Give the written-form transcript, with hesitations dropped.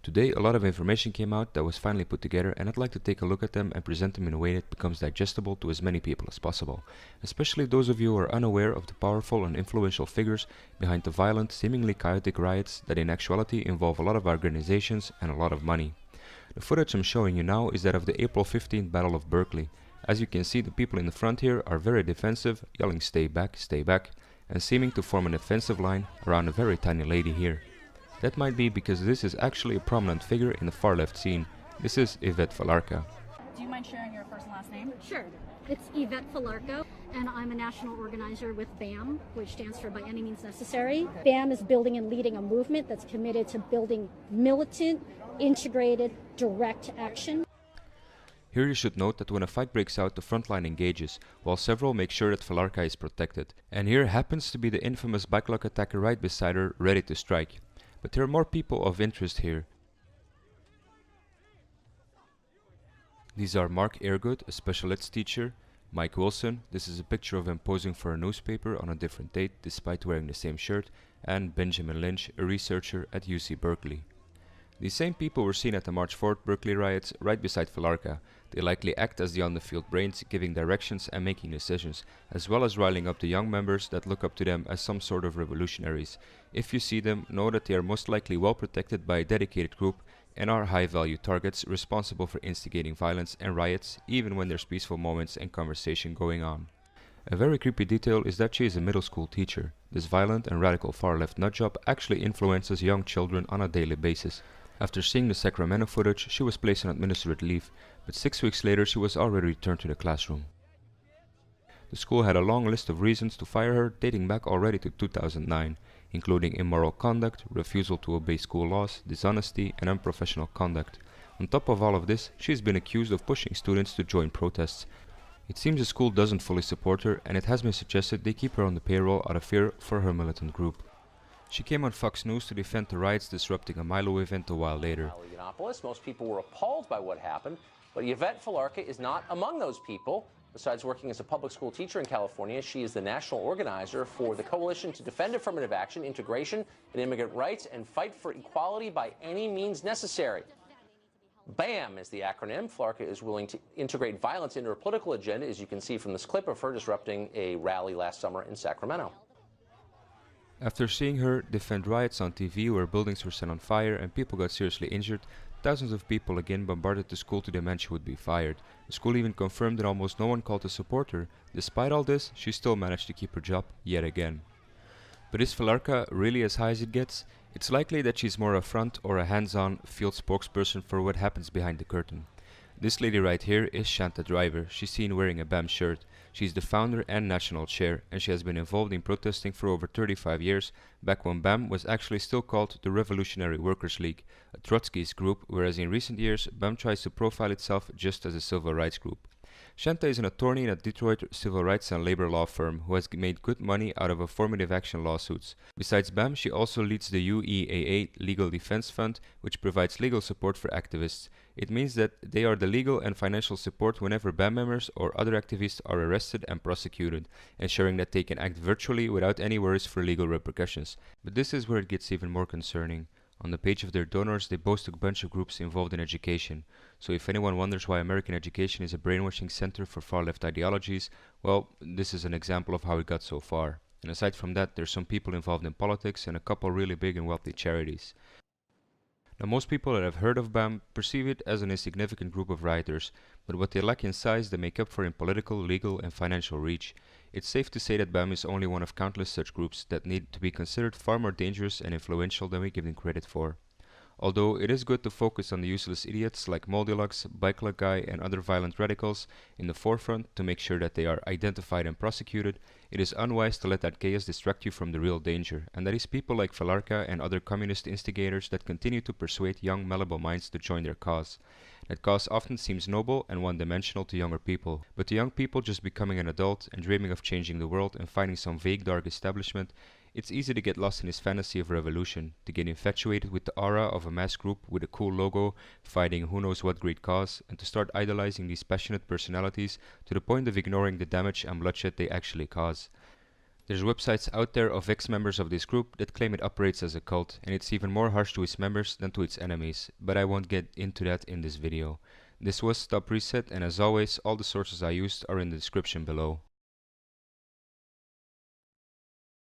Today, a lot of information came out that was finally put together, and I'd like to take a look at them and present them in a way that becomes digestible to as many people as possible, especially those of you who are unaware of the powerful and influential figures behind the violent, seemingly chaotic riots that in actuality involve a lot of organizations and a lot of money. The footage I'm showing you now is that of the April 15th Battle of Berkeley. As you can see, the people in the front here are very defensive, yelling stay back, and seeming to form an offensive line around a very tiny lady here. That might be because this is actually a prominent figure in the far left scene. This is Yvette Falarka. Do you mind sharing your first and last name? Sure. It's Yvette Falarka, and I'm a national organizer with BAM, which stands for By Any Means Necessary. BAM is building and leading a movement that's committed to building militant, integrated, direct action. Here you should note that when a fight breaks out, the front line engages, while several make sure that Falarka is protected. And here happens to be the infamous backlock attacker right beside her, ready to strike. But there are more people of interest here. These are Mark Airgood, a special ed teacher, Mike Wilson, this is a picture of him posing for a newspaper on a different date despite wearing the same shirt, and Benjamin Lynch, a researcher at UC Berkeley. These same people were seen at the March 4th Berkeley riots right beside Falarka. They likely act as the on-the-field brains, giving directions and making decisions, as well as riling up the young members that look up to them as some sort of revolutionaries. If you see them, know that they are most likely well protected by a dedicated group and are high-value targets responsible for instigating violence and riots, even when there's peaceful moments and conversation going on. A very creepy detail is that she is a middle school teacher. This violent and radical far-left nutjob actually influences young children on a daily basis. After seeing the Sacramento footage, she was placed on administrative leave, but 6 weeks later she was already returned to the classroom. The school had a long list of reasons to fire her dating back already to 2009, including immoral conduct, refusal to obey school laws, dishonesty, and unprofessional conduct. On top of all of this, she has been accused of pushing students to join protests. It seems the school doesn't fully support her, and it has been suggested they keep her on the payroll out of fear for her militant group. She came on Fox News to defend the riots disrupting a Milo event a while later. Most people were appalled by what happened, but Yvette Falarka is not among those people. Besides working as a public school teacher in California, she is the national organizer for the Coalition to Defend Affirmative Action, Integration, and Immigrant Rights, and Fight for Equality by Any Means Necessary. BAM is the acronym. Falarka is willing to integrate violence into her political agenda, as you can see from this clip of her disrupting a rally last summer in Sacramento. After seeing her defend riots on TV where buildings were set on fire and people got seriously injured, thousands of people again bombarded the school to demand she would be fired. The school even confirmed that almost no one called to support her. Despite all this, she still managed to keep her job yet again. But is Falarka really as high as it gets? It's likely that she's more a front or a hands-on field spokesperson for what happens behind the curtain. This lady right here is Shanta Driver. She's seen wearing a BAM shirt. She's the founder and national chair, and she has been involved in protesting for over 35 years, back when BAM was actually still called the Revolutionary Workers' League, a Trotskyist group, whereas in recent years BAM tries to profile itself just as a civil rights group. Shanta is an attorney in a Detroit civil rights and labor law firm who has made good money out of affirmative action lawsuits. Besides BAM, she also leads the UEAA Legal Defense Fund, which provides legal support for activists. It means that they are the legal and financial support whenever BAM members or other activists are arrested and prosecuted, ensuring that they can act virtually without any worries for legal repercussions. But this is where it gets even more concerning. On the page of their donors, they boast a bunch of groups involved in education. So if anyone wonders why American education is a brainwashing center for far-left ideologies, well, this is an example of how it got so far. And aside from that, there's some people involved in politics and a couple really big and wealthy charities. Now, most people that have heard of BAM perceive it as an insignificant group of rioters, but what they lack in size they make up for in political, legal, and financial reach. It's safe to say that BAM is only one of countless such groups that need to be considered far more dangerous and influential than we give them credit for. Although it is good to focus on the useless idiots like Moldilux, Bike Luck Guy, and other violent radicals in the forefront to make sure that they are identified and prosecuted, it is unwise to let that chaos distract you from the real danger, and that is people like Falarka and other communist instigators that continue to persuade young malleable minds to join their cause. That cause often seems noble and one-dimensional to younger people, but to young people just becoming an adult and dreaming of changing the world and finding some vague dark establishment, it's easy to get lost in this fantasy of revolution, to get infatuated with the aura of a mass group with a cool logo, fighting who knows what great cause, and to start idolizing these passionate personalities to the point of ignoring the damage and bloodshed they actually cause. There's websites out there of ex-members of this group that claim it operates as a cult, and it's even more harsh to its members than to its enemies, but I won't get into that in this video. This was Stop Reset, and as always, all the sources I used are in the description below.